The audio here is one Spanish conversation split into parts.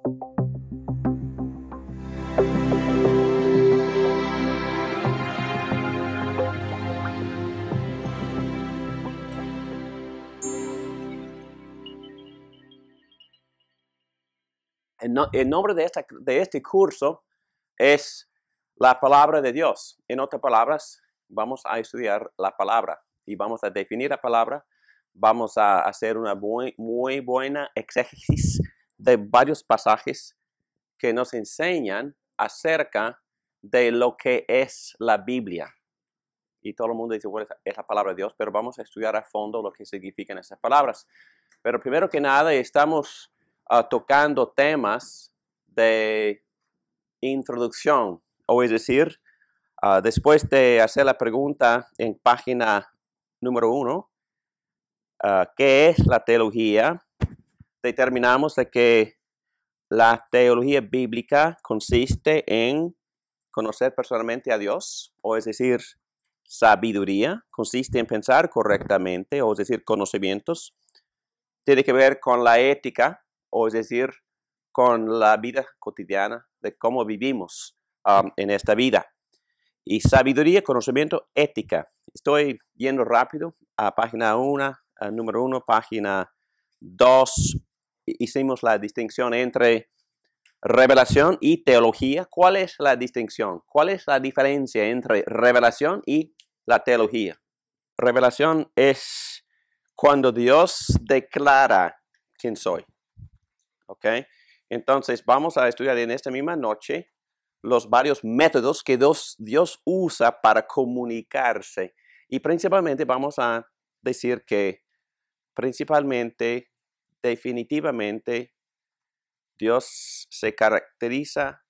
El nombre de este curso es la palabra de Dios. En otras palabras, vamos a estudiar la palabra y vamos a definir la palabra. Vamos a hacer una muy buena exégesis de varios pasajes que nos enseñan acerca de lo que es la Biblia. Y todo el mundo dice, bueno, es la palabra de Dios, pero vamos a estudiar a fondo lo que significan esas palabras. Pero primero que nada, estamos tocando temas de introducción, o es decir, después de hacer la pregunta en página número 1, ¿qué es la teología? Determinamos de que la teología bíblica consiste en conocer personalmente a Dios, o es decir, sabiduría, consiste en pensar correctamente, o es decir, conocimientos. Tiene que ver con la ética, o es decir, con la vida cotidiana, de cómo vivimos en esta vida. Y sabiduría, conocimiento, ética. Estoy yendo rápido a página 1, número 1, página 2. Hicimos la distinción entre revelación y teología. ¿Cuál es la distinción? ¿Cuál es la diferencia entre revelación y la teología? Revelación es cuando Dios declara quién soy. ¿Ok? Entonces vamos a estudiar en esta misma noche los varios métodos que Dios usa para comunicarse. Y principalmente vamos a decir que definitivamente, Dios se caracteriza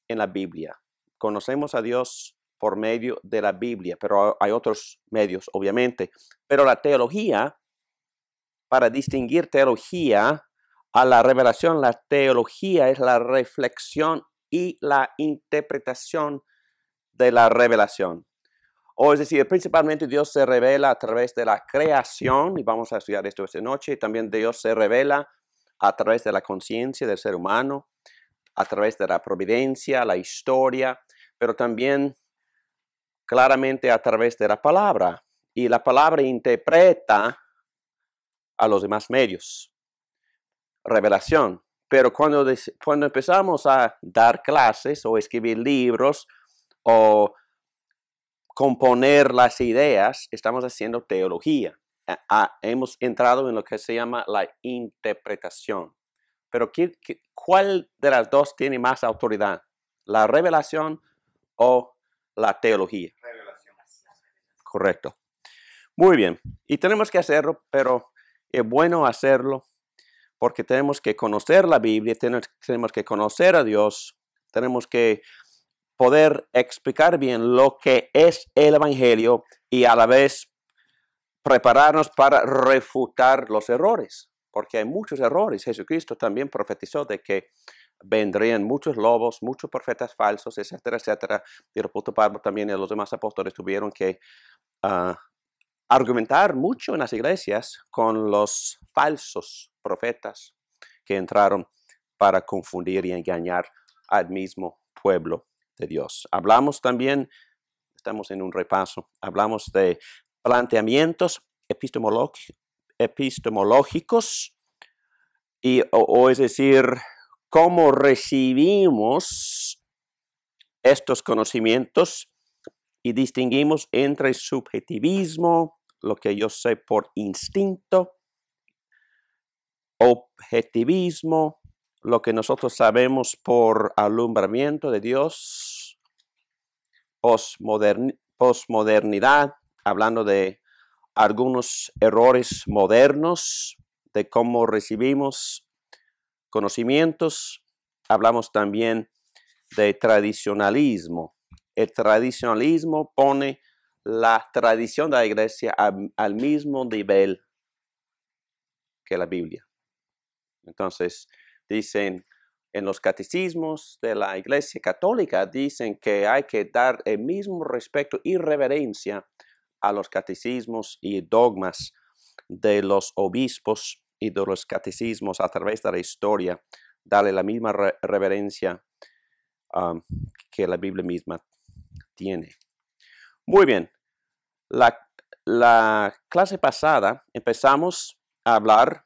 en la Biblia. Conocemos a Dios por medio de la Biblia, pero hay otros medios, obviamente. Pero la teología, para distinguir teología a la revelación, la teología es la reflexión y la interpretación de la revelación. O es decir, principalmente Dios se revela a través de la creación, y vamos a estudiar esto esta noche. También Dios se revela a través de la conciencia del ser humano, a través de la providencia, la historia, pero también claramente a través de la palabra. Y la palabra interpreta a los demás medios. Revelación. Pero cuando empezamos a dar clases o escribir libros o componer las ideas, estamos haciendo teología. Hemos entrado en lo que se llama la interpretación. Pero ¿cuál de las dos tiene más autoridad? ¿La revelación o la teología? Revelación. Correcto. Muy bien. Y tenemos que hacerlo, pero es bueno hacerlo porque tenemos que conocer la Biblia, tenemos que conocer a Dios, tenemos que poder explicar bien lo que es el Evangelio y a la vez prepararnos para refutar los errores, porque hay muchos errores. Jesucristo también profetizó de que vendrían muchos lobos, muchos profetas falsos, etcétera, etcétera. Y el apóstol Pablo también y los demás apóstoles tuvieron que argumentar mucho en las iglesias con los falsos profetas que entraron para confundir y engañar al mismo pueblo de Dios. Hablamos también, estamos en un repaso, hablamos de planteamientos epistemológicos, o es decir, cómo recibimos estos conocimientos y distinguimos entre subjetivismo, lo que yo sé por instinto, objetivismo, lo que nosotros sabemos por alumbramiento de Dios, posmodernidad, hablando de algunos errores modernos, de cómo recibimos conocimientos. Hablamos también de tradicionalismo. El tradicionalismo pone la tradición de la iglesia al mismo nivel que la Biblia. Entonces, dicen en los catecismos de la Iglesia Católica, dicen que hay que dar el mismo respeto y reverencia a los catecismos y dogmas de los obispos y de los catecismos a través de la historia darle la misma reverencia que la Biblia misma tiene. Muy bien. La clase pasada empezamos a hablar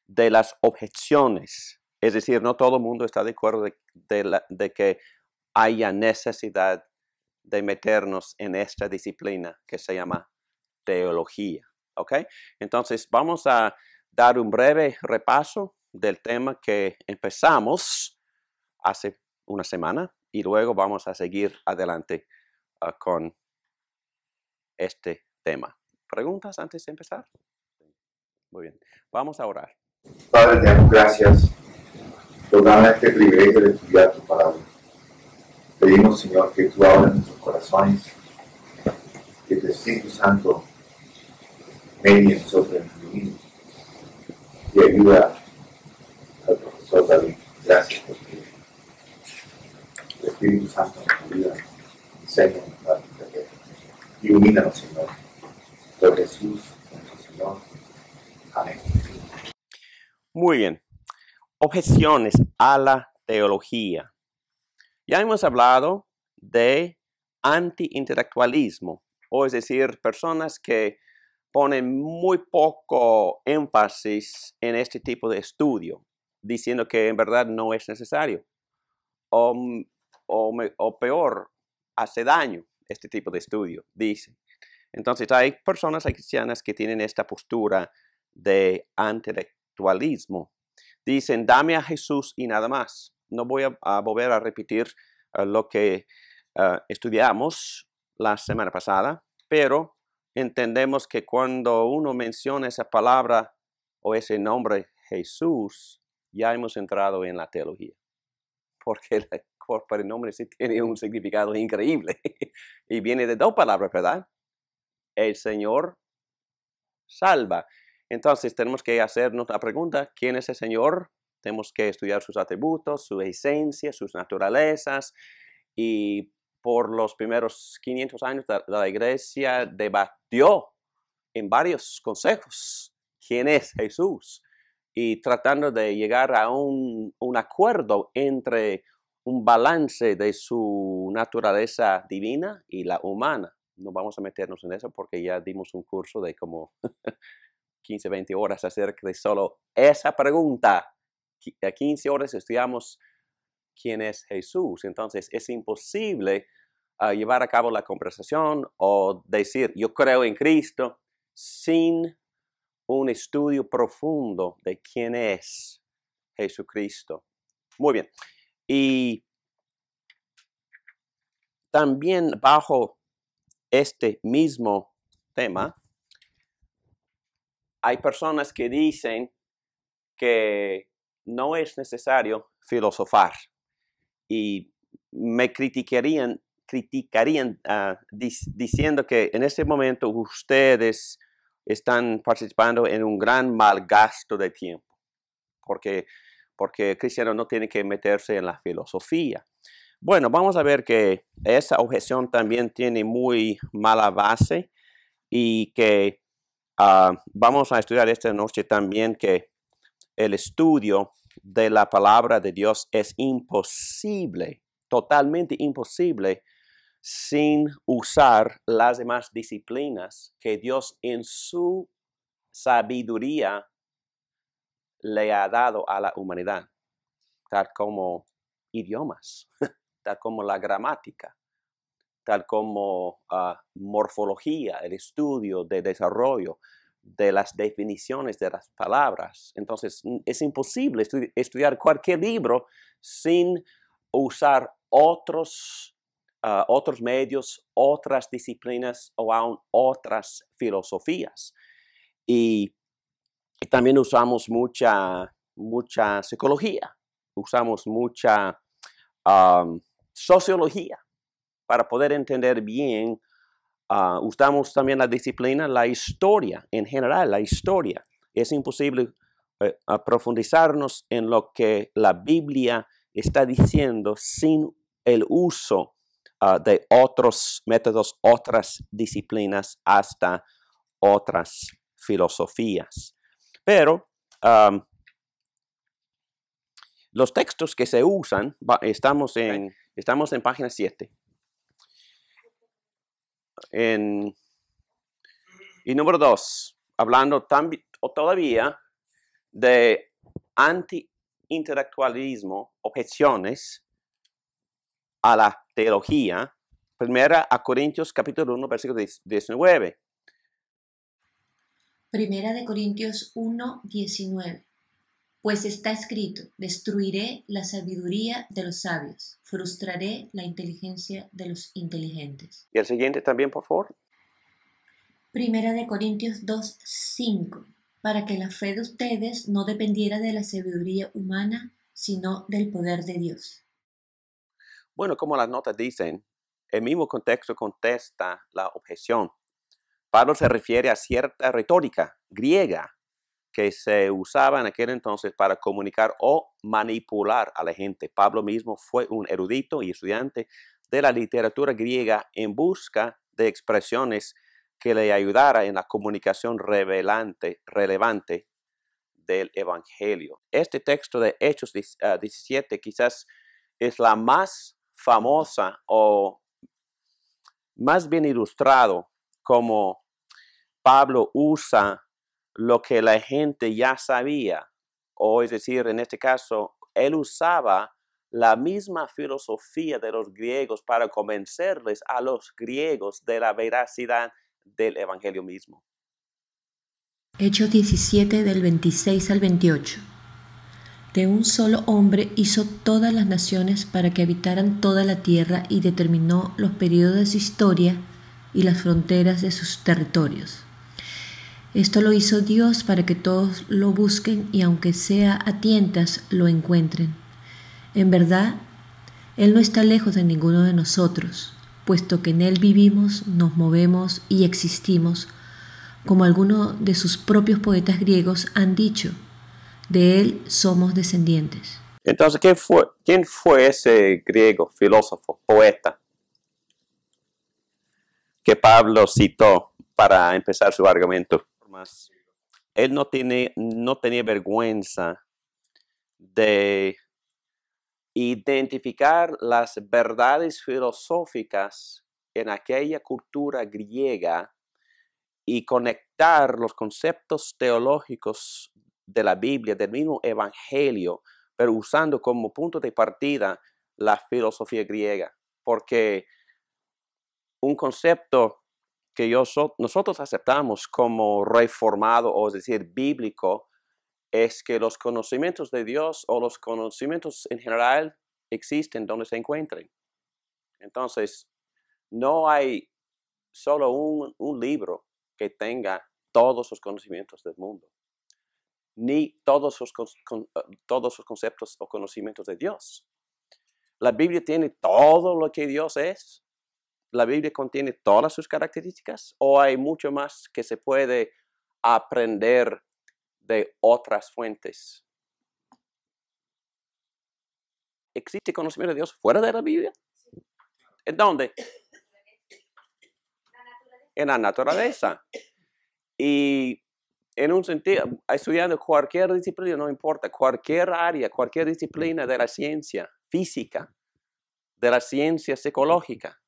de las objeciones. Es decir, no todo el mundo está de acuerdo de que haya necesidad de meternos en esta disciplina que se llama teología. ¿Ok? Entonces, vamos a dar un breve repaso del tema que empezamos hace una semana y luego vamos a seguir adelante con este tema. ¿Preguntas antes de empezar? Muy bien. Vamos a orar. Padre, te damos gracias por darnos este privilegio de estudiar tu palabra. Pedimos, Señor, que tú abras nuestros corazones, que tu Espíritu Santo medie en nosotros y ayuda al profesor David. Gracias porque el Espíritu Santo nos ayuda, enséñanos a entender. Ilumínanos, Señor. Por Jesús, nuestro Señor. Amén. Muy bien. Objeciones a la teología. Ya hemos hablado de anti-intelectualismo, o es decir, personas que ponen muy poco énfasis en este tipo de estudio, diciendo que en verdad no es necesario, o peor, hace daño este tipo de estudio, dice. Entonces hay personas, hay cristianas que tienen esta postura de anti-intelectualismo. Dicen, dame a Jesús y nada más. No voy a volver a repetir lo que estudiamos la semana pasada, pero entendemos que cuando uno menciona esa palabra o ese nombre Jesús, ya hemos entrado en la teología. Porque el nombre sí tiene un significado increíble. Y viene de dos palabras, ¿verdad? El Señor salva. Entonces tenemos que hacernos la pregunta, ¿quién es el Señor? Tenemos que estudiar sus atributos, su esencia, sus naturalezas. Y por los primeros 500 años la iglesia debatió en varios consejos quién es Jesús. Y tratando de llegar a un acuerdo entre un balance de su naturaleza divina y la humana. No vamos a meternos en eso porque ya dimos un curso de como 15, 20 horas acerca de solo esa pregunta. 15 horas estudiamos quién es Jesús. Entonces es imposible llevar a cabo la conversación o decir yo creo en Cristo sin un estudio profundo de quién es Jesucristo. Muy bien. Y también bajo este mismo tema, hay personas que dicen que no es necesario filosofar y me criticarían diciendo que en este momento ustedes están participando en un gran mal gasto de tiempo, porque el cristiano no tiene que meterse en la filosofía. Bueno, vamos a ver que esa objeción también tiene muy mala base y que vamos a estudiar esta noche también que el estudio de la palabra de Dios es imposible, totalmente imposible, sin usar las demás disciplinas que Dios en su sabiduría le ha dado a la humanidad, tal como idiomas, tal como la gramática, tal como morfología, el estudio de desarrollo de las definiciones de las palabras. Entonces, es imposible estudiar cualquier libro sin usar otros medios, otras disciplinas o aún otras filosofías. Y también usamos mucha psicología, usamos mucha sociología para poder entender bien. Usamos también la disciplina, la historia, en general, la historia. Es imposible profundizarnos en lo que la Biblia está diciendo sin el uso de otros métodos, otras disciplinas, hasta otras filosofías. Pero Los textos que se usan, estamos en página 7. Y número 2, hablando todavía de anti-intelectualismo, objeciones a la teología. Primera a Corintios capítulo 1, versículo 19. Primera de Corintios 1, 19. Pues está escrito, destruiré la sabiduría de los sabios, frustraré la inteligencia de los inteligentes. Y el siguiente también, por favor. Primera de Corintios 2, 5. Para que la fe de ustedes no dependiera de la sabiduría humana, sino del poder de Dios. Bueno, como las notas dicen, el mismo contexto contesta la objeción. Pablo se refiere a cierta retórica griega que se usaba en aquel entonces para comunicar o manipular a la gente. Pablo mismo fue un erudito y estudiante de la literatura griega en busca de expresiones que le ayudara en la comunicación relevante del Evangelio. Este texto de Hechos 17 quizás es la más famosa o más bien ilustrado como Pablo usa lo que la gente ya sabía, o es decir, en este caso, él usaba la misma filosofía de los griegos para convencerles a los griegos de la veracidad del Evangelio mismo. Hechos 17 del 26 al 28. De un solo hombre hizo todas las naciones para que habitaran toda la tierra y determinó los periodos de su historia y las fronteras de sus territorios. Esto lo hizo Dios para que todos lo busquen y aunque sea a tientas lo encuentren. En verdad, Él no está lejos de ninguno de nosotros, puesto que en Él vivimos, nos movemos y existimos, como algunos de sus propios poetas griegos han dicho, de Él somos descendientes. Entonces, ¿quién fue ese griego, filósofo, poeta, que Pablo citó para empezar su argumento? Él no tenía vergüenza de identificar las verdades filosóficas en aquella cultura griega y conectar los conceptos teológicos de la Biblia, del mismo Evangelio, pero usando como punto de partida la filosofía griega. Porque un concepto que nosotros aceptamos como reformado, o es decir, bíblico, es que los conocimientos de Dios o los conocimientos en general existen donde se encuentren. Entonces, no hay solo un libro que tenga todos los conocimientos del mundo, ni todos sus conceptos o conocimientos de Dios. La Biblia tiene todo lo que Dios es. ¿La Biblia contiene todas sus características o hay mucho más que se puede aprender de otras fuentes? ¿Existe conocimiento de Dios fuera de la Biblia? ¿En dónde? En la naturaleza. Y en un sentido, estudiando cualquier disciplina, no importa, cualquier área, cualquier disciplina de la ciencia física, de la ciencia psicológica.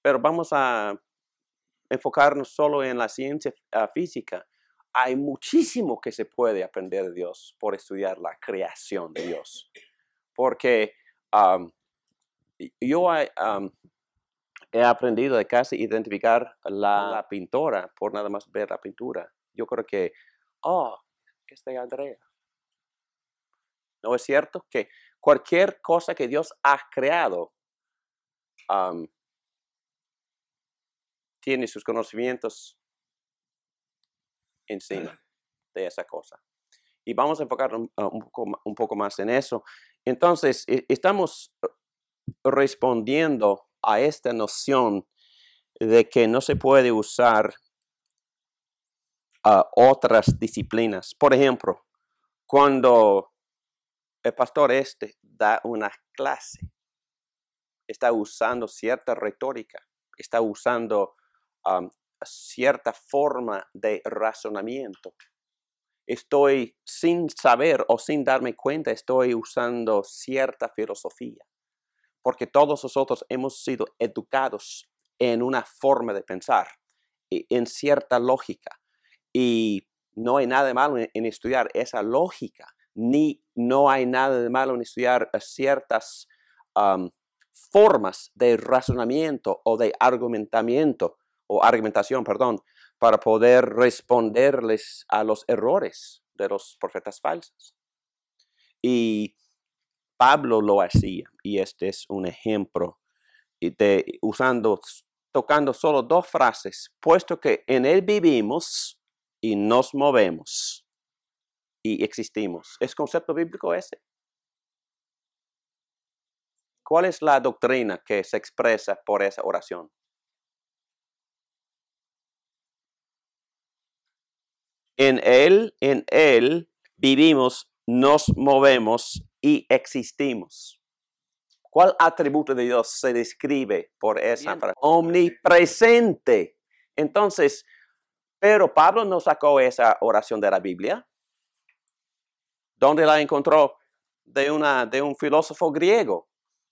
Pero vamos a enfocarnos solo en la ciencia física. Hay muchísimo que se puede aprender de Dios por estudiar la creación de Dios. Porque yo he aprendido de casi identificar la pintora por nada más ver la pintura. Yo creo que, esta es Andrea. ¿No es cierto? Que cualquier cosa que Dios ha creado tiene sus conocimientos encima de esa cosa. Y vamos a enfocar un poco más en eso. Entonces, estamos respondiendo a esta noción de que no se puede usar otras disciplinas. Por ejemplo, cuando el pastor da una clase, está usando cierta retórica, está usando cierta forma de razonamiento, estoy sin saber o sin darme cuenta, estoy usando cierta filosofía. Porque todos nosotros hemos sido educados en una forma de pensar, en cierta lógica. Y no hay nada de malo en estudiar esa lógica, ni no hay nada de malo en estudiar ciertas formas de razonamiento o de argumentación, para poder responderles a los errores de los profetas falsos. Y Pablo lo hacía, y este es un ejemplo tocando solo 2 frases, puesto que en él vivimos y nos movemos y existimos. ¿Es concepto bíblico ese? ¿Cuál es la doctrina que se expresa por esa oración? En él vivimos, nos movemos y existimos. ¿Cuál atributo de Dios se describe por esa frase? Omnipresente. Entonces, pero Pablo no sacó esa oración de la Biblia. ¿Dónde la encontró? De un filósofo griego.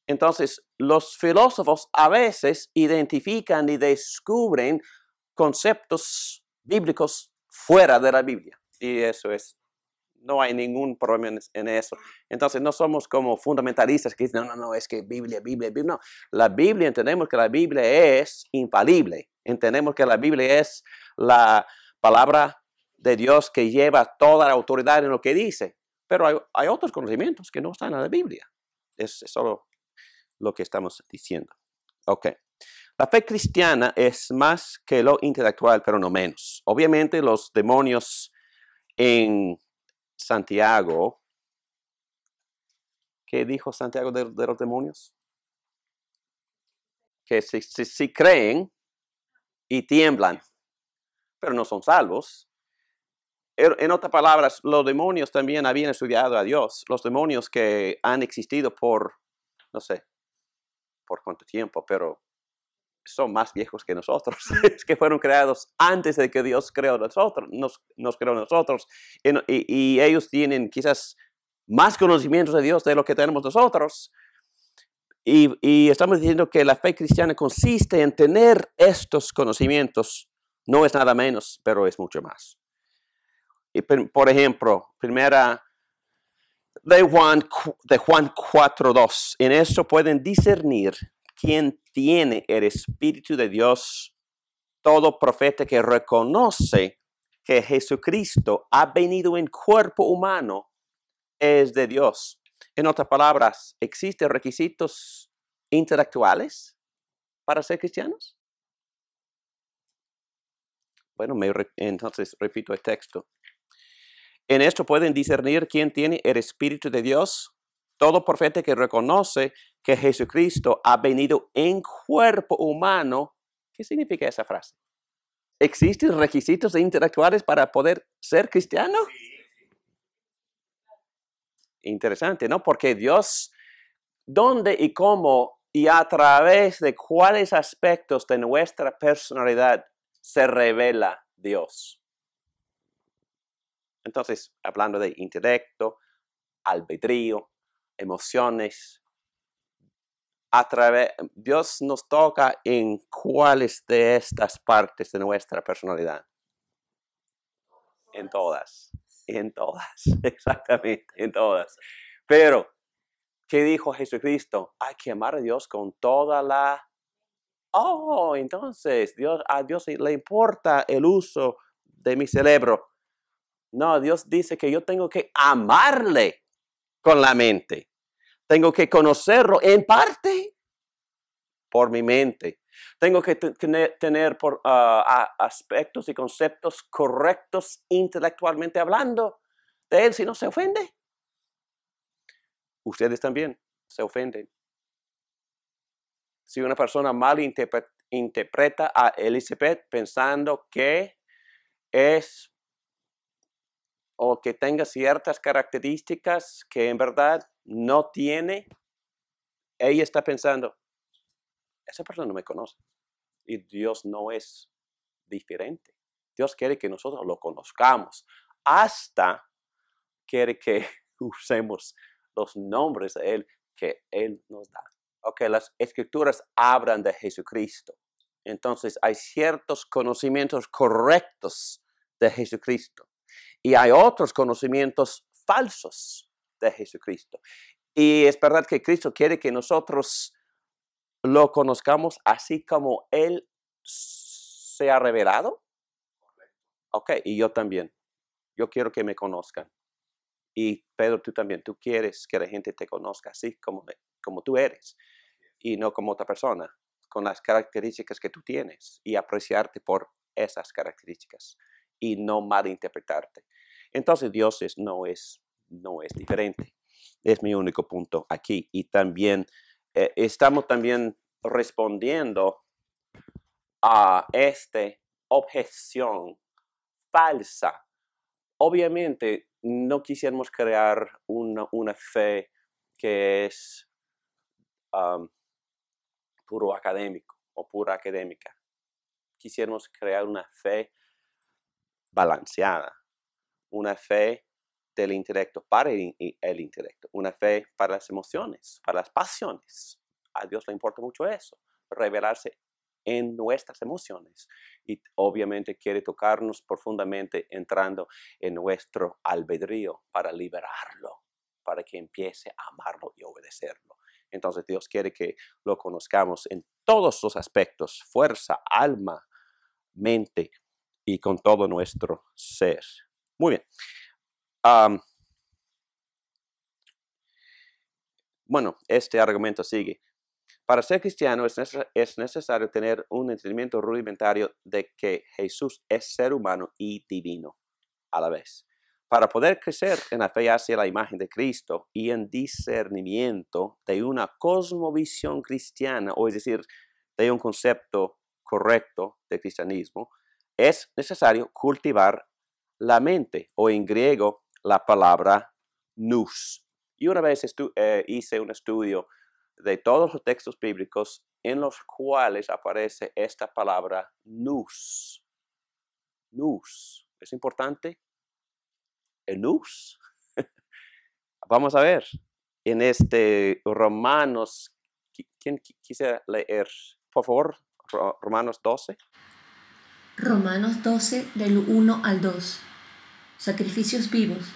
Entonces, los filósofos a veces identifican y descubren conceptos bíblicos fuera de la Biblia. Y eso no hay ningún problema en eso. Entonces, no somos como fundamentalistas que dicen, no, es que Biblia. No, la Biblia, entendemos que la Biblia es infalible. Entendemos que la Biblia es la palabra de Dios que lleva toda la autoridad en lo que dice. Pero hay otros conocimientos que no están en la Biblia. Es solo lo que estamos diciendo. Ok. La fe cristiana es más que lo intelectual, pero no menos. Obviamente los demonios en Santiago, ¿qué dijo Santiago de los demonios? Que si creen y tiemblan, pero no son salvos. En otras palabras, los demonios también habían estudiado a Dios. Los demonios que han existido por, no sé, por cuánto tiempo, pero son más viejos que nosotros, que fueron creados antes de que Dios creó a nosotros, nos creó a nosotros. Y ellos tienen quizás más conocimientos de Dios de lo que tenemos nosotros. Y estamos diciendo que la fe cristiana consiste en tener estos conocimientos. No es nada menos, pero es mucho más. Y por ejemplo, primera de Juan 4:2. En esto pueden discernir quién tiene el Espíritu de Dios. Todo profeta que reconoce que Jesucristo ha venido en cuerpo humano es de Dios. En otras palabras, ¿existen requisitos intelectuales para ser cristianos? Bueno, entonces repito el texto. En esto pueden discernir quién tiene el Espíritu de Dios. Todo profeta que reconoce que Jesucristo ha venido en cuerpo humano. ¿Qué significa esa frase? ¿Existen requisitos intelectuales para poder ser cristiano? Sí. Interesante, ¿no? Porque Dios, ¿dónde y cómo y a través de cuáles aspectos de nuestra personalidad se revela Dios? Entonces, hablando de intelecto, albedrío, emociones, Dios nos toca en cuáles de estas partes de nuestra personalidad. En todas, exactamente, en todas. Pero, ¿qué dijo Jesucristo? Hay que amar a Dios con toda la... entonces, a Dios le importa el uso de mi cerebro. No, Dios dice que yo tengo que amarle con la mente. Tengo que conocerlo en parte por mi mente. Tengo que tener aspectos y conceptos correctos intelectualmente hablando de él, si no se ofende. Ustedes también se ofenden. Si una persona mal interpreta a Elizabeth pensando que es o que tenga ciertas características que en verdad no tiene, ella está pensando, esa persona no me conoce. Y Dios no es diferente. Dios quiere que nosotros lo conozcamos, hasta quiere que usemos los nombres de Él que Él nos da. Ok, las escrituras hablan de Jesucristo. Entonces hay ciertos conocimientos correctos de Jesucristo. Y hay otros conocimientos falsos de Jesucristo. Y es verdad que Cristo quiere que nosotros lo conozcamos así como Él se ha revelado. Ok, y yo también. Yo quiero que me conozcan. Y Pedro, tú también. Tú quieres que la gente te conozca así como tú eres. Y no como otra persona. Con las características que tú tienes. Y apreciarte por esas características. Y no malinterpretarte. Entonces Dios no es diferente. Es mi único punto aquí. Y también estamos también respondiendo a esta objeción falsa. Obviamente no quisiéramos crear una fe que es puro académico o pura académica. Quisiéramos crear una fe balanceada, una fe del intelecto para el intelecto, una fe para las emociones, para las pasiones. A Dios le importa mucho eso, revelarse en nuestras emociones y obviamente quiere tocarnos profundamente entrando en nuestro albedrío para liberarlo, para que empiece a amarlo y obedecerlo. Entonces Dios quiere que lo conozcamos en todos los aspectos, fuerza, alma, mente y con todo nuestro ser. Muy bien. Bueno, este argumento sigue. Para ser cristiano es necesario tener un entendimiento rudimentario de que Jesús es ser humano y divino a la vez. Para poder crecer en la fe hacia la imagen de Cristo y en discernimiento de una cosmovisión cristiana, o es decir, de un concepto correcto de cristianismo, es necesario cultivar la mente, o en griego la palabra nous. Y una vez hice un estudio de todos los textos bíblicos en los cuales aparece esta palabra nous. Nous. ¿Es importante? El nous. Vamos a ver. En Romanos, ¿quién quisiera leer? Por favor, Romanos 12. Romanos 12, del 1 al 2. Sacrificios vivos.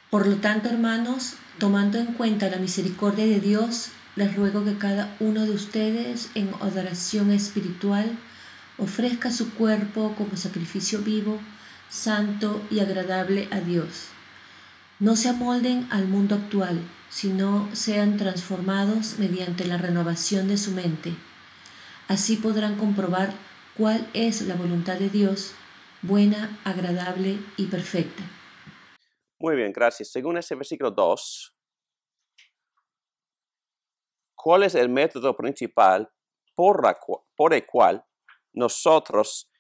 Por lo tanto, hermanos, tomando en cuenta la misericordia de Dios, les ruego que cada uno de ustedes, en adoración espiritual, ofrezca su cuerpo como sacrificio vivo, santo y agradable a Dios. No se amolden al mundo actual, sino sean transformados mediante la renovación de su mente. Así podrán comprobar cuál es la voluntad de Dios, buena, agradable y perfecta. Muy bien, gracias. Según ese versículo 2, ¿cuál es el método principal por el cual nosotros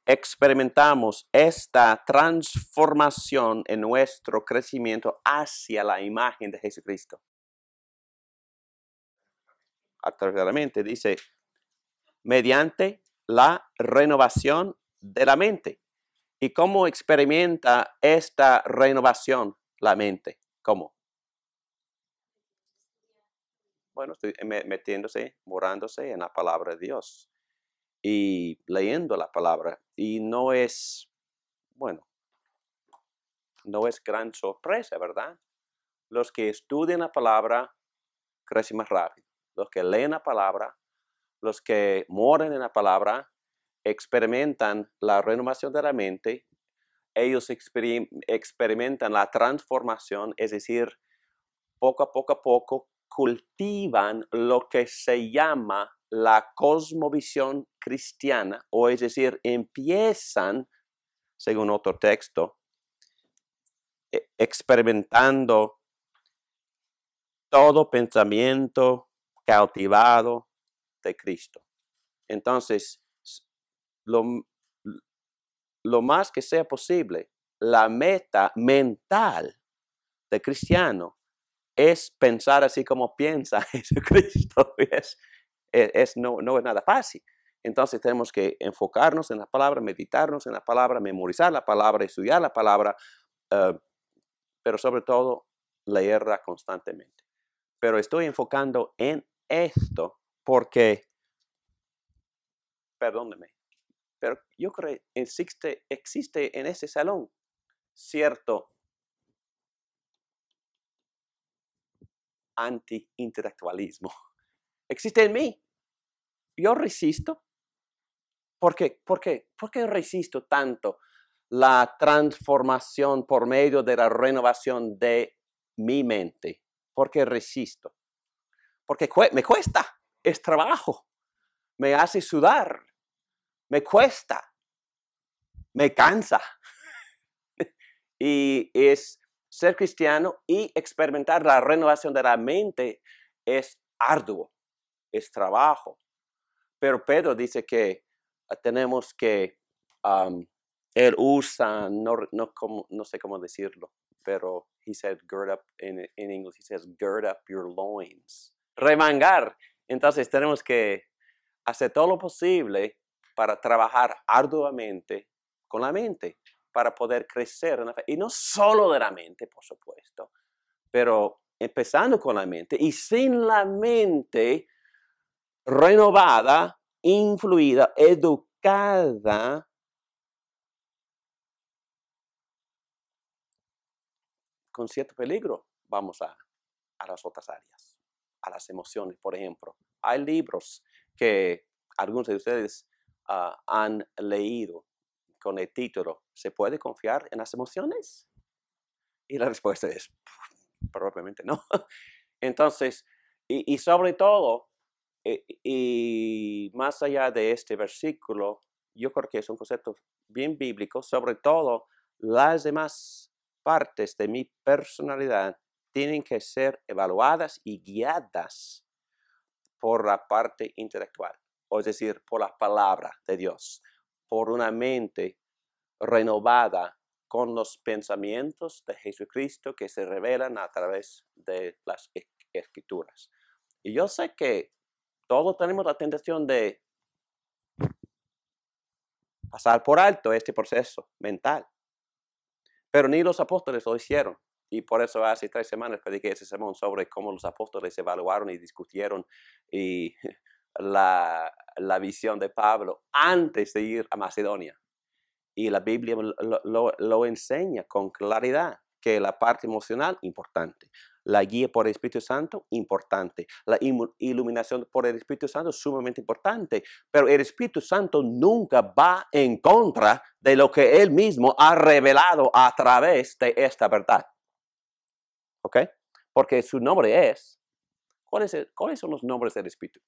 experimentamos esta transformación en nuestro crecimiento hacia la imagen de Jesucristo? A través de la mente, dice, mediante la renovación de la mente. ¿Y cómo experimenta esta renovación la mente? ¿Cómo? Bueno, estoy metiéndose, morándose en la palabra de Dios y leyendo la palabra. Y no es gran sorpresa, ¿verdad? Los que estudian la palabra crecen más rápido. Los que leen la palabra, los que moran en la palabra, experimentan la renovación de la mente. Ellos experimentan la transformación, es decir, poco a poco cultivan lo que se llama la cosmovisión cristiana, o es decir, empiezan, según otro texto, experimentando todo pensamiento cautivado de Cristo. Entonces, lo más que sea posible, la meta mental de cristiano es pensar así como piensa Jesucristo. No es nada fácil. Entonces tenemos que enfocarnos en la palabra, meditarnos en la palabra, memorizar la palabra, estudiar la palabra, pero sobre todo leerla constantemente. Pero estoy enfocando en esto porque, perdóneme, pero yo creo que existe en ese salón cierto anti-intelectualismo. Existe en mí. Yo resisto. ¿Por qué? ¿Por qué resisto tanto la transformación por medio de la renovación de mi mente? ¿Por qué resisto? Porque me cuesta, es trabajo, me hace sudar, me cuesta, me cansa. Y es ser cristiano y experimentar la renovación de la mente es arduo, es trabajo. Pero Pedro dice que tenemos que, él usa, no sé cómo decirlo, pero he said gird up, in English he says gird up your loins. Remangar. Entonces tenemos que hacer todo lo posible para trabajar arduamente con la mente, para poder crecer en la fe. Y no solo de la mente, por supuesto, pero empezando con la mente y sin la mente renovada, influida, educada, con cierto peligro, vamos a las otras áreas, a las emociones, por ejemplo. Hay libros que algunos de ustedes han leído con el título, ¿se puede confiar en las emociones? Y la respuesta es, probablemente no. Entonces, y sobre todo, y más allá de este versículo, yo creo que es un concepto bien bíblico, sobre todo las demás partes de mi personalidad tienen que ser evaluadas y guiadas por la parte intelectual, o es decir, por la palabra de Dios, por una mente renovada con los pensamientos de Jesucristo que se revelan a través de las Escrituras. Y yo sé que todos tenemos la tentación de pasar por alto este proceso mental. Pero ni los apóstoles lo hicieron. Y por eso hace 3 semanas prediqué ese sermón sobre cómo los apóstoles evaluaron y discutieron la visión de Pablo antes de ir a Macedonia. Y la Biblia lo enseña con claridad, que la parte emocional, importante. La guía por el Espíritu Santo, importante. La iluminación por el Espíritu Santo, sumamente importante. Pero el Espíritu Santo nunca va en contra de lo que Él mismo ha revelado a través de esta verdad. ¿Ok? Porque su nombre es, ¿cuáles son los nombres del Espíritu?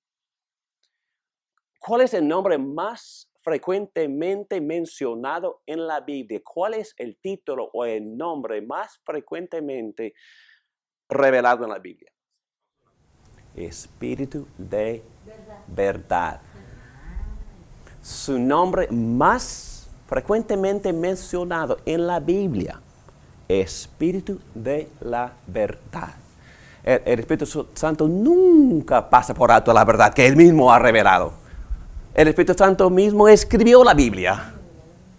¿Cuál es el nombre más frecuentemente mencionado en la Biblia? ¿Cuál es el título o el nombre más frecuentemente revelado en la Biblia? Espíritu de verdad. Su nombre más frecuentemente mencionado en la Biblia, Espíritu de la verdad. El Espíritu Santo nunca pasa por alto la verdad que Él mismo ha revelado. El Espíritu Santo mismo escribió la Biblia.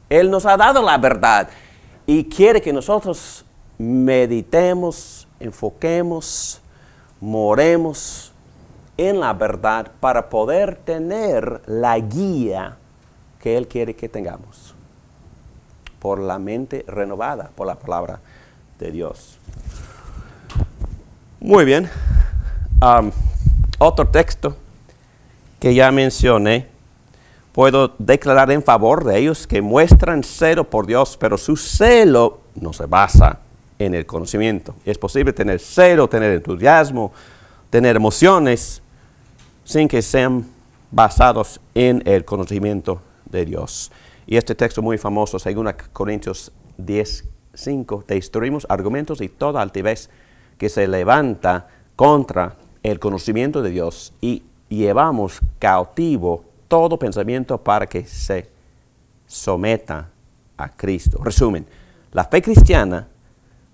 Él nos ha dado la verdad y quiere que nosotros meditemos, enfoquemos, moremos en la verdad para poder tener la guía que Él quiere que tengamos por la mente renovada, por la palabra de Dios. Muy bien. Otro texto que ya mencioné. Puedo declarar en favor de ellos que muestran celo por Dios, pero su celo no se basa en el conocimiento. Es posible tener celo, tener entusiasmo, tener emociones, sin que sean basados en el conocimiento de Dios. Y este texto muy famoso, 2 Corintios 10:5, destruimos argumentos y toda altivez que se levanta contra el conocimiento de Dios y llevamos cautivo todo pensamiento para que se someta a Cristo. Resumen, la fe cristiana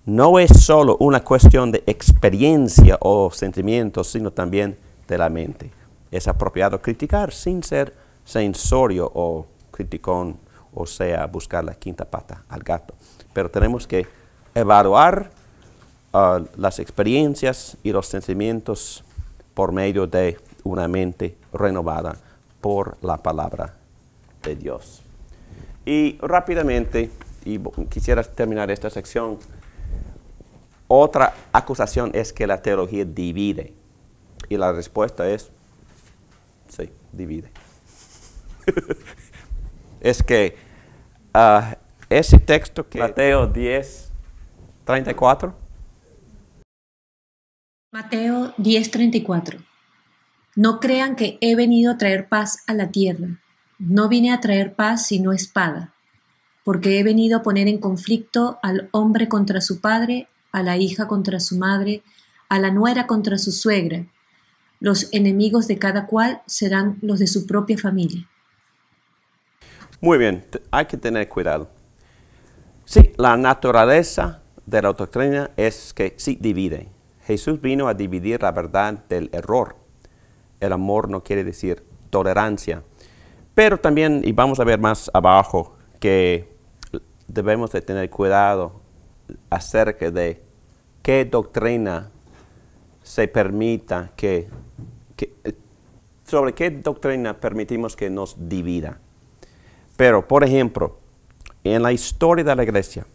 no es solo una cuestión de experiencia o sentimientos, sino también de la mente. Es apropiado criticar sin ser censorio o criticón, o sea, buscar la quinta pata al gato. Pero tenemos que evaluar las experiencias y los sentimientos por medio de una mente renovada por la palabra de Dios. Y rápidamente, y quisiera terminar esta sección, otra acusación es que la teología divide. Y la respuesta es, sí, divide. Es que ese texto que Mateo 10:34. Mateo 10:34. No crean que he venido a traer paz a la tierra. No vine a traer paz sino espada, porque he venido a poner en conflicto al hombre contra su padre, a la hija contra su madre, a la nuera contra su suegra. Los enemigos de cada cual serán los de su propia familia. Muy bien, hay que tener cuidado. Sí, la naturaleza de la doctrina es que sí divide. Jesús vino a dividir la verdad del error. El amor no quiere decir tolerancia. Pero también, y vamos a ver más abajo, que debemos de tener cuidado acerca de qué doctrina se permita sobre qué doctrina permitimos que nos divida. Pero, por ejemplo, en la historia de la iglesia,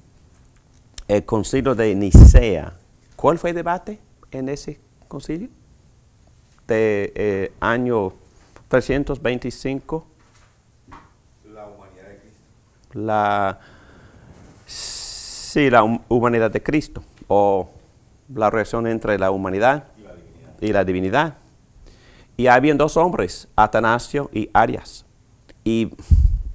el concilio de Nicea, ¿cuál fue el debate en ese concilio? De año 325. La humanidad de Cristo. La humanidad de Cristo, o la relación entre la humanidad y la divinidad. Y habían dos hombres, Atanasio y Arias. Y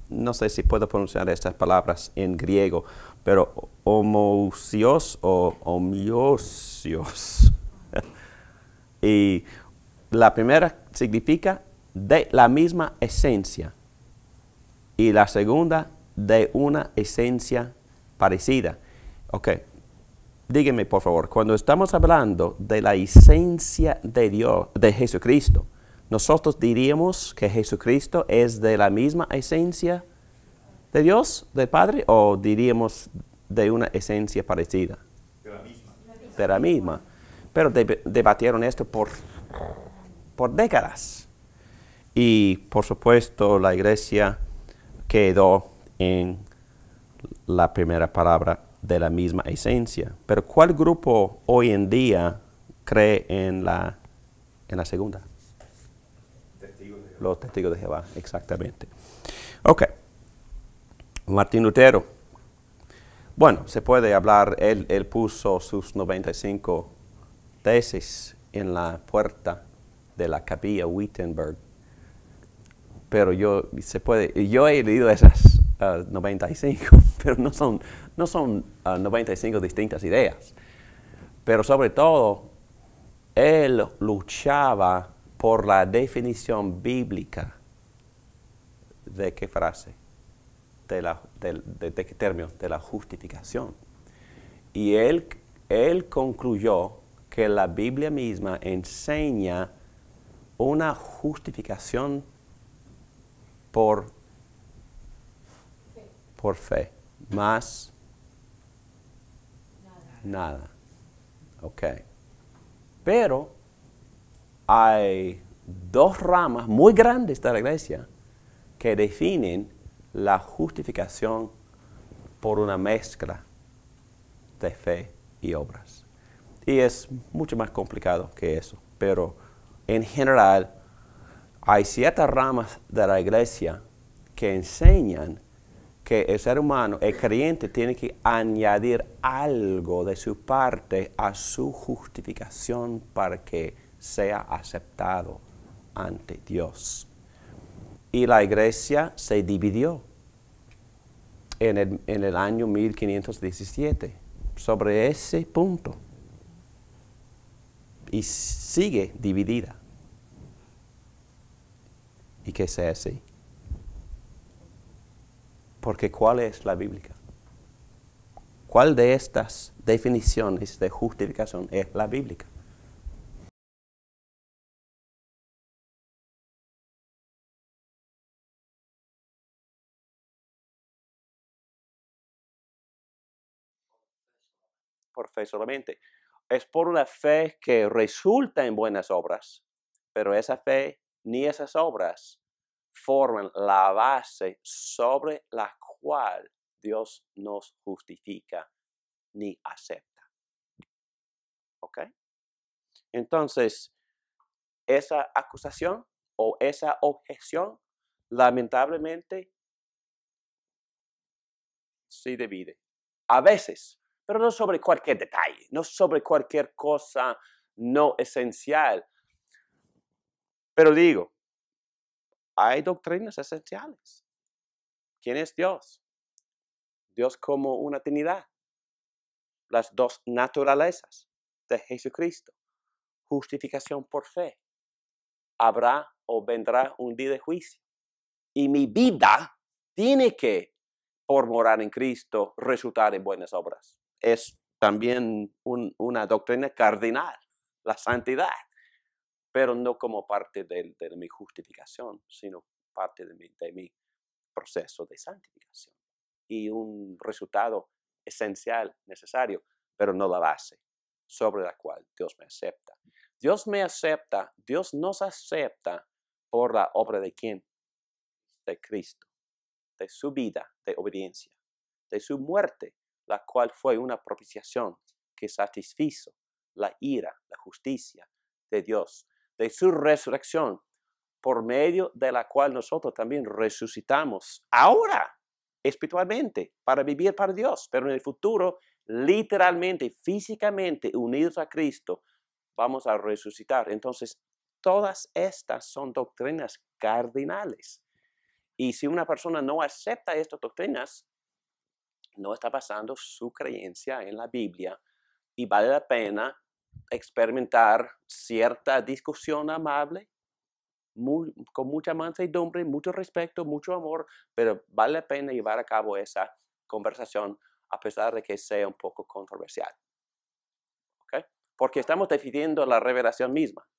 no sé si puedo pronunciar estas palabras en griego, pero homoousios o homoousios. Y la primera significa de la misma esencia y la segunda de una esencia parecida. Ok, díganme por favor, cuando estamos hablando de la esencia de Dios, de Jesucristo, ¿nosotros diríamos que Jesucristo es de la misma esencia de Dios, del Padre, o diríamos de una esencia parecida? De la misma. De la misma. Pero debatieron esto por décadas. Y por supuesto la iglesia quedó en la primera palabra de la misma esencia. Pero ¿cuál grupo hoy en día cree en la segunda? Los testigos de Jehová, exactamente. Ok. Martín Lutero. Bueno, se puede hablar, él puso sus 95 tesis en la puerta de la capilla Wittenberg. Pero yo he leído esas 95, pero no son 95 distintas ideas. Pero sobre todo, él luchaba por la definición bíblica de qué frase, de qué término, de la justificación. Y él concluyó que la Biblia misma enseña una justificación por fe, más nada. Ok. Pero hay dos ramas muy grandes de la iglesia que definen la justificación por una mezcla de fe y obras. Y es mucho más complicado que eso, pero en general hay ciertas ramas de la iglesia que enseñan que el ser humano, el creyente, tiene que añadir algo de su parte a su justificación para que sea aceptado ante Dios. Y la iglesia se dividió en el año 1517 sobre ese punto. Y sigue dividida. Y que sea así. Porque ¿cuál es la bíblica? ¿Cuál de estas definiciones de justificación es la bíblica? por fe solamente. Es por una fe que resulta en buenas obras, pero esa fe ni esas obras forman la base sobre la cual Dios nos justifica ni acepta. ¿Ok? Entonces, esa acusación o esa objeción, lamentablemente, se divide. A veces, pero no sobre cualquier detalle, no sobre cualquier cosa no esencial. Pero digo, hay doctrinas esenciales. ¿Quién es Dios? Dios como una Trinidad. Las dos naturalezas de Jesucristo. Justificación por fe. Habrá o vendrá un día de juicio. Y mi vida tiene que, por morar en Cristo, resultar en buenas obras. Es también una doctrina cardinal, la santidad, pero no como parte de mi justificación, sino parte de mi proceso de santificación. Y un resultado esencial, necesario, pero no la base sobre la cual Dios me acepta. Dios me acepta, Dios nos acepta por la obra de ¿quién? De Cristo, de su vida de obediencia, de su muerte, la cual fue una propiciación que satisfizo la ira, la justicia de Dios, de su resurrección, por medio de la cual nosotros también resucitamos ahora espiritualmente para vivir para Dios, pero en el futuro literalmente, físicamente unidos a Cristo, vamos a resucitar. Entonces, todas estas son doctrinas cardinales. Y si una persona no acepta estas doctrinas, no está basando su creencia en la Biblia y vale la pena experimentar cierta discusión amable, con mucha mansedumbre, mucho respeto, mucho amor, pero vale la pena llevar a cabo esa conversación a pesar de que sea un poco controversial. ¿Okay? Porque estamos definiendo la revelación misma.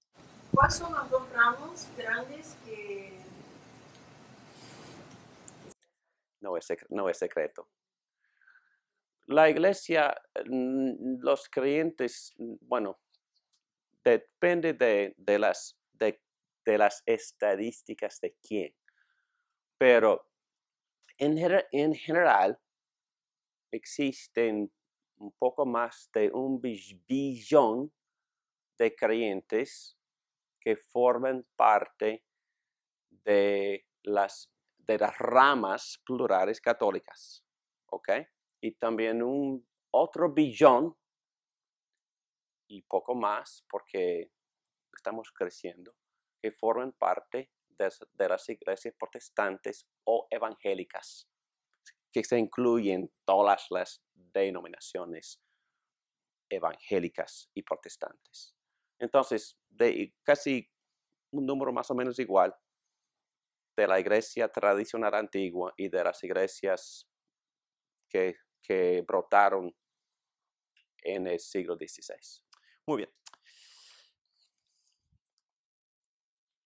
¿Cuáles son los dos ramos grandes que... No es secreto. La iglesia, los creyentes, bueno, depende de las estadísticas de quién. Pero en general existen un poco más de 1 billón de creyentes que forman parte de las ramas plurales católicas, ¿ok? Y también otro billón y poco más, porque estamos creciendo, que forman parte de las iglesias protestantes o evangélicas, que se incluyen todas las denominaciones evangélicas y protestantes. Entonces, de casi un número más o menos igual de la iglesia tradicional antigua y de las iglesias que brotaron en el siglo XVI. Muy bien.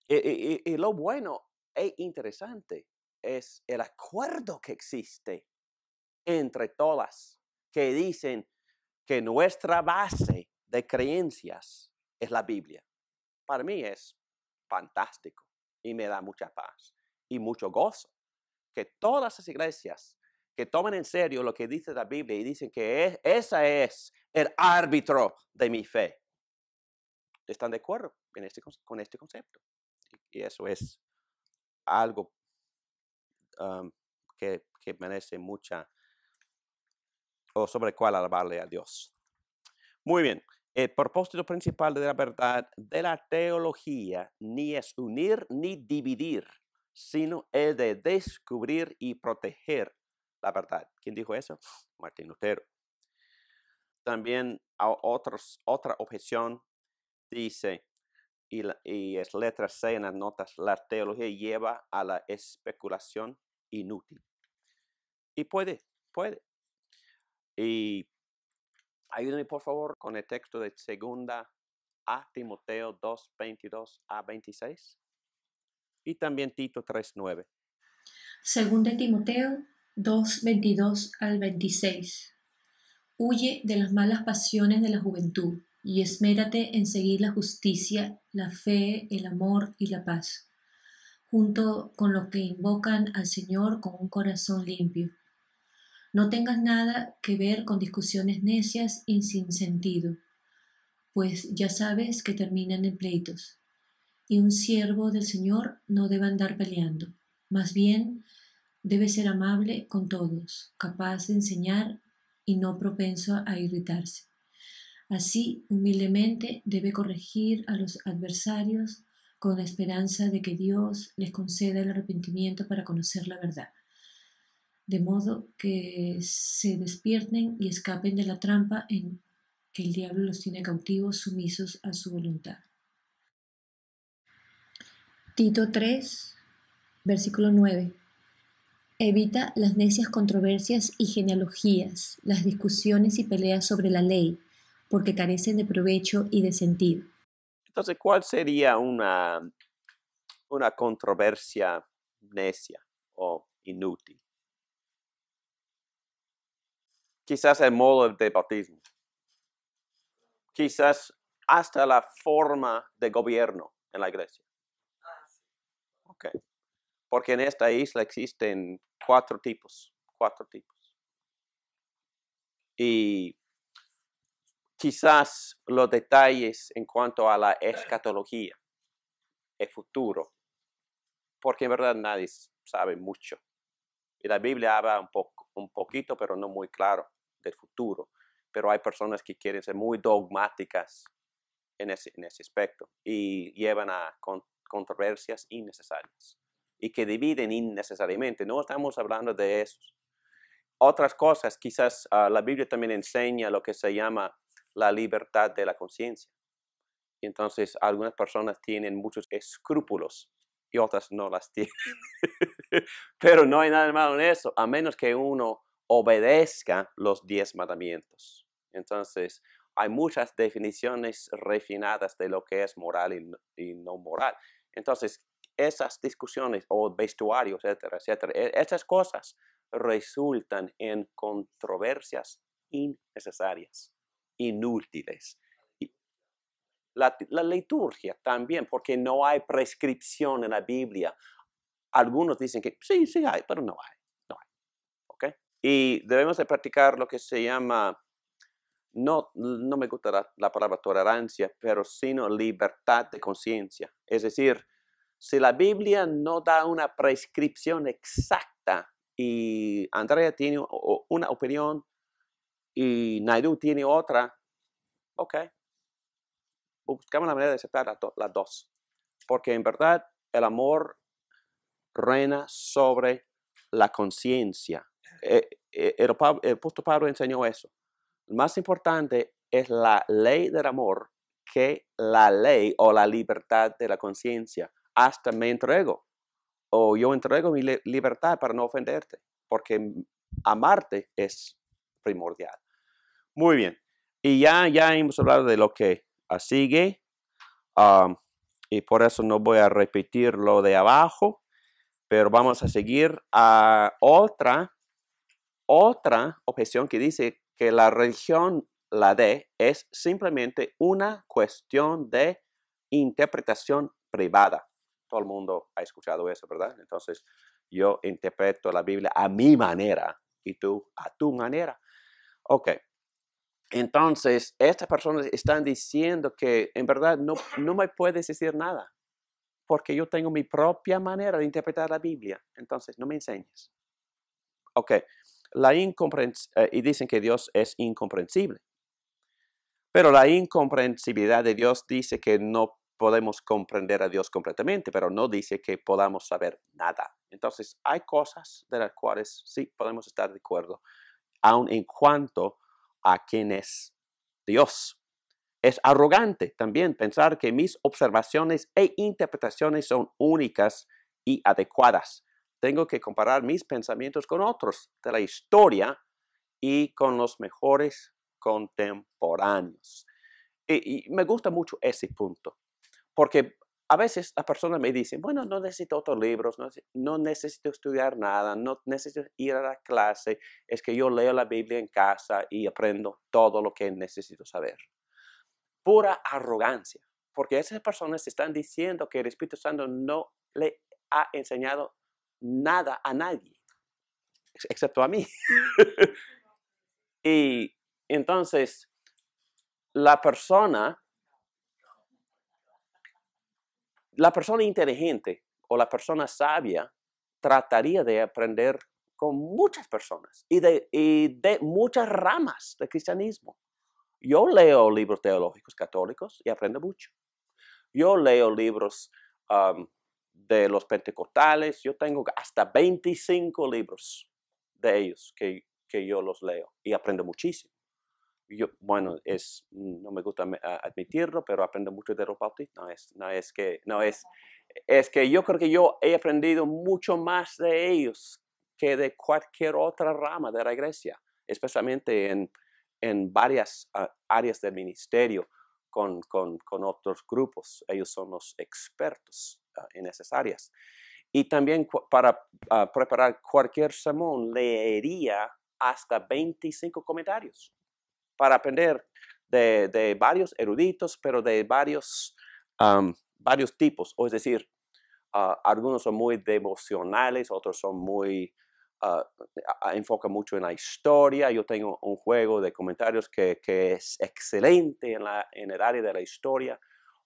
Y lo bueno e interesante es el acuerdo que existe entre todas, que dicen que nuestra base de creencias es la Biblia. Para mí es fantástico y me da mucha paz y mucho gozo que todas las iglesias que tomen en serio lo que dice la Biblia y dicen que esa es el árbitro de mi fe, están de acuerdo con este concepto. Y eso es algo que merece mucha, o sobre el cual alabarle a Dios. Muy bien. El propósito principal de la verdad de la teología ni es unir ni dividir, sino el de descubrir y proteger la verdad. ¿Quién dijo eso? Martín Lutero. También otra objeción dice, y es letra C en las notas, la teología lleva a la especulación inútil. Y puede. Y ayúdenme por favor con el texto de 2 Timoteo 2, 22 a 26. Y también Tito 3, 9. 2 Timoteo 2, 22 al 26. Huye de las malas pasiones de la juventud y esmérate en seguir la justicia, la fe, el amor y la paz, junto con los que invocan al Señor con un corazón limpio. No tengas nada que ver con discusiones necias y sin sentido, pues ya sabes que terminan en pleitos. Y un siervo del Señor no debe andar peleando, más bien debe ser amable con todos, capaz de enseñar y no propenso a irritarse. Así, humildemente debe corregir a los adversarios con la esperanza de que Dios les conceda el arrepentimiento para conocer la verdad, de modo que se despierten y escapen de la trampa en que el diablo los tiene cautivos, sumisos a su voluntad. Tito 3, versículo 9. Evita las necias controversias y genealogías, las discusiones y peleas sobre la ley, porque carecen de provecho y de sentido. Entonces, ¿cuál sería una controversia necia o inútil? Quizás el modo de bautismo. Quizás hasta la forma de gobierno en la iglesia. Okay. Porque en esta isla existen cuatro tipos. Y quizás los detalles en cuanto a la escatología, el futuro, porque en verdad nadie sabe mucho. Y la Biblia habla un poquito, pero no muy claro del futuro. Pero hay personas que quieren ser muy dogmáticas en ese aspecto y llevan a controversias innecesarias y que dividen innecesariamente. No estamos hablando de eso. Otras cosas, quizás la Biblia también enseña lo que se llama la libertad de la conciencia. Entonces, algunas personas tienen muchos escrúpulos y otras no las tienen. Pero no hay nada malo en eso, a menos que uno obedezca los 10 mandamientos. Entonces, hay muchas definiciones refinadas de lo que es moral y no moral. Entonces, esas discusiones o vestuarios, etcétera, etcétera, esas cosas resultan en controversias innecesarias, inútiles. La liturgia también, porque no hay prescripción en la Biblia. Algunos dicen que sí hay, pero no hay. ¿Ok? Y debemos de practicar lo que se llama, no me gusta la palabra tolerancia, pero sino libertad de conciencia. Es decir, si la Biblia no da una prescripción exacta y Andrea tiene una opinión y Naidu tiene otra, ok, buscamos la manera de aceptar las dos. Porque en verdad el amor reina sobre la conciencia. El apóstol Pablo enseñó eso. Lo más importante es la ley del amor que la ley o la libertad de la conciencia. Hasta me entrego o yo entrego mi libertad para no ofenderte, porque amarte es primordial. Muy bien. Y ya hemos hablado de lo que sigue. Y por eso no voy a repetir lo de abajo, pero vamos a seguir a otra objeción que dice que la religión, la D, es simplemente una cuestión de interpretación privada. Todo el mundo ha escuchado eso, ¿verdad? Entonces, yo interpreto la Biblia a mi manera y tú a tu manera. Ok. Entonces, estas personas están diciendo que en verdad no me puedes decir nada, porque yo tengo mi propia manera de interpretar la Biblia. Entonces, no me enseñes. Ok, y dicen que Dios es incomprensible. Pero la incomprensibilidad de Dios dice que no podemos comprender a Dios completamente, pero no dice que podamos saber nada. Entonces, hay cosas de las cuales sí podemos estar de acuerdo, aun en cuanto a quién es Dios. Es arrogante también pensar que mis observaciones e interpretaciones son únicas y adecuadas. Tengo que comparar mis pensamientos con otros de la historia y con los mejores contemporáneos. Y me gusta mucho ese punto, porque a veces las personas me dicen, bueno, no necesito otros libros, no necesito estudiar nada, no necesito ir a la clase, es que yo leo la Biblia en casa y aprendo todo lo que necesito saber. Pura arrogancia, porque esas personas están diciendo que el Espíritu Santo no le ha enseñado nada a nadie, excepto a mí. Y entonces, la persona inteligente o la persona sabia trataría de aprender con muchas personas y de muchas ramas del cristianismo. Yo leo libros teológicos católicos y aprendo mucho. Yo leo libros de los pentecostales. Yo tengo hasta 25 libros de ellos que yo los leo y aprendo muchísimo. Bueno, no me gusta admitirlo, pero aprendo mucho de los bautistas. Es que yo creo que yo he aprendido mucho más de ellos que de cualquier otra rama de la iglesia, especialmente en varias áreas del ministerio con otros grupos. Ellos son los expertos en esas áreas. Y también para preparar cualquier sermón, leería hasta 25 comentarios para aprender de varios eruditos, pero de varios tipos. O es decir, algunos son muy devocionales, otros son muy, enfocan mucho en la historia. Yo tengo un juego de comentarios que es excelente en el área de la historia.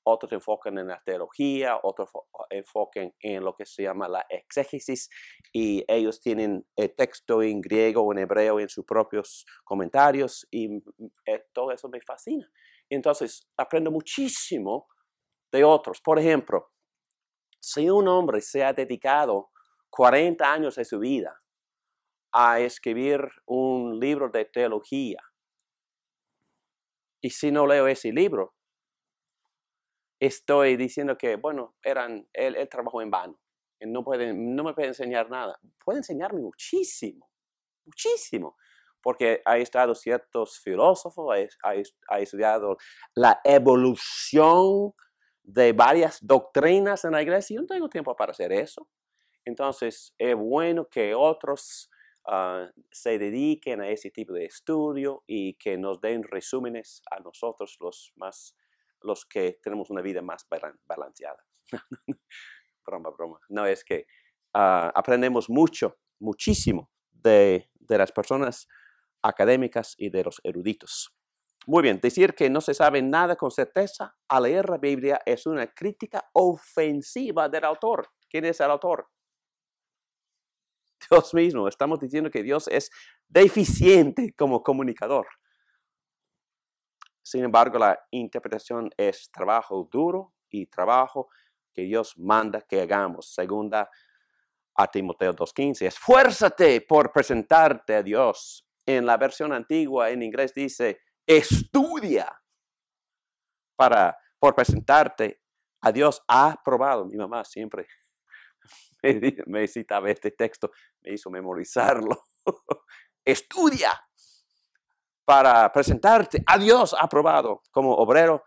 Otros enfocan en la teología, otros enfocan en lo que se llama la exégesis, y ellos tienen el texto en griego o en hebreo en sus propios comentarios, y todo eso me fascina. Entonces, aprendo muchísimo de otros. Por ejemplo, si un hombre se ha dedicado 40 años de su vida a escribir un libro de teología, y si no leo ese libro, estoy diciendo que, bueno, él trabajó en vano. No me puede enseñar nada. Puede enseñarme muchísimo, muchísimo. Porque ha estudiado ciertos filósofos, ha estudiado la evolución de varias doctrinas en la iglesia. Yo no tengo tiempo para hacer eso. Entonces, es bueno que otros se dediquen a ese tipo de estudio y que nos den resúmenes a nosotros los que tenemos una vida más balanceada. Broma. No, es que aprendemos muchísimo de las personas académicas y de los eruditos. Muy bien, decir que no se sabe nada con certeza al leer la Biblia es una crítica ofensiva del autor. ¿Quién es el autor? Dios mismo. Estamos diciendo que Dios es deficiente como comunicador. Sin embargo, la interpretación es trabajo duro y trabajo que Dios manda que hagamos. Segunda a Timoteo 2:15. Esfuérzate por presentarte a Dios. En la versión antigua en inglés dice, estudia por presentarte a Dios aprobado. Mi mamá siempre me citaba este texto, me hizo memorizarlo. Estudia para presentarte a Dios aprobado como obrero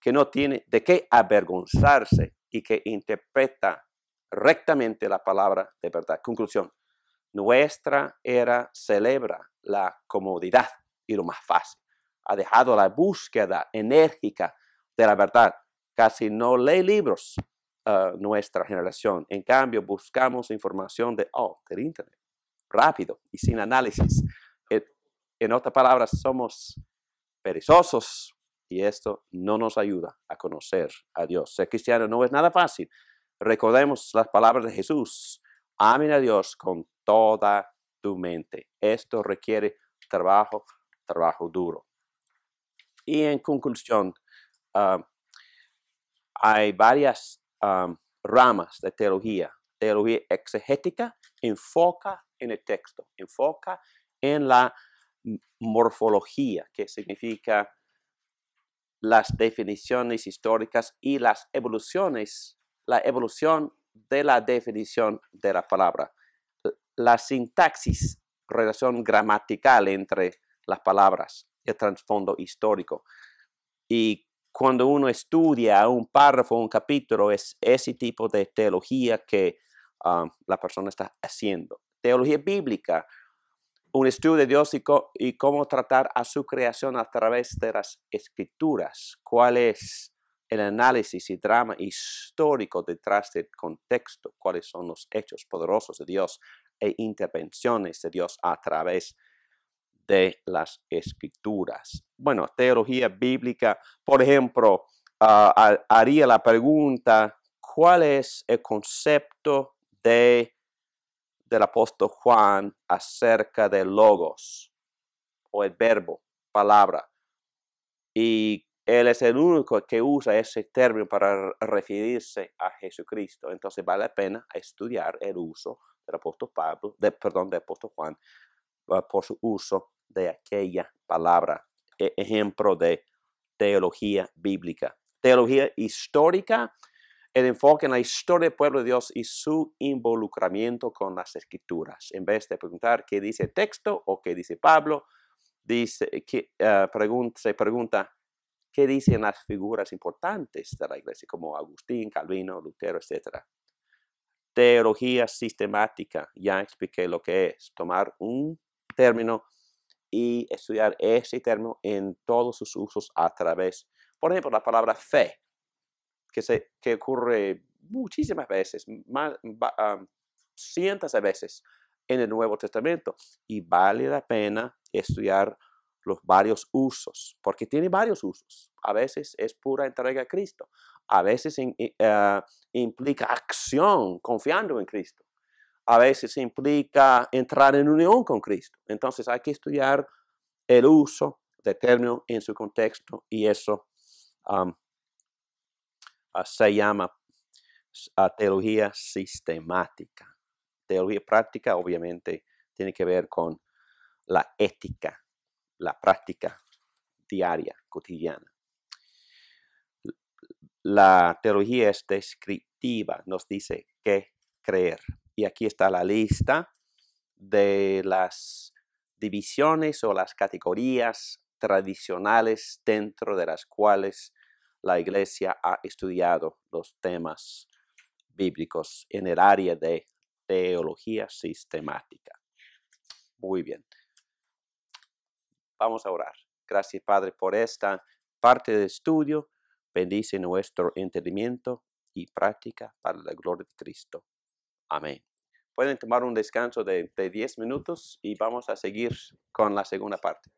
que no tiene de qué avergonzarse y que interpreta rectamente la palabra de verdad. Conclusión. Nuestra era celebra la comodidad y lo más fácil. Ha dejado la búsqueda enérgica de la verdad. Casi no lee libros nuestra generación. En cambio, buscamos información del internet, rápido y sin análisis. En otras palabras, somos perezosos y esto no nos ayuda a conocer a Dios. Ser cristiano no es nada fácil. Recordemos las palabras de Jesús. Amen a Dios con toda tu mente. Esto requiere trabajo duro. Y en conclusión, hay varias ramas de teología. Teología exegética enfoca en el texto, enfoca en la morfología, que significa las definiciones históricas y las evoluciones, la evolución de la definición de la palabra. La sintaxis, relación gramatical entre las palabras, el trasfondo histórico. Y cuando uno estudia un párrafo, un capítulo, es ese tipo de teología que la persona está haciendo. Teología bíblica, un estudio de Dios y cómo tratar a su creación a través de las escrituras. ¿Cuál es el análisis y drama histórico detrás del contexto? ¿Cuáles son los hechos poderosos de Dios e intervenciones de Dios a través de las escrituras? Bueno, teología bíblica, por ejemplo, haría la pregunta, ¿cuál es el concepto del apóstol Juan acerca del logos o el verbo, palabra? Y él es el único que usa ese término para referirse a Jesucristo. Entonces vale la pena estudiar el uso del apóstol del apóstol Juan por su uso de aquella palabra. Ejemplo de teología bíblica. Teología histórica, el enfoque en la historia del pueblo de Dios y su involucramiento con las escrituras. En vez de preguntar qué dice el texto o qué dice Pablo, se pregunta qué dicen las figuras importantes de la iglesia, como Agustín, Calvino, Lutero, etc. Teología sistemática, ya expliqué lo que es. Tomar un término y estudiar ese término en todos sus usos a través, por ejemplo, la palabra fe, que ocurre muchísimas veces, cientos de veces en el Nuevo Testamento, y vale la pena estudiar los varios usos, porque tiene varios usos. A veces es pura entrega a Cristo, a veces implica acción confiando en Cristo, a veces implica entrar en unión con Cristo. Entonces hay que estudiar el uso del término en su contexto, y eso se llama teología sistemática. Teología práctica obviamente tiene que ver con la ética, la práctica diaria, cotidiana. La teología es descriptiva, nos dice qué creer. Y aquí está la lista de las divisiones o las categorías tradicionales dentro de las cuales la iglesia ha estudiado los temas bíblicos en el área de teología sistemática. Muy bien. Vamos a orar. Gracias, Padre, por esta parte de estudio. Bendice nuestro entendimiento y práctica para la gloria de Cristo. Amén. Pueden tomar un descanso de 10 minutos y vamos a seguir con la segunda parte.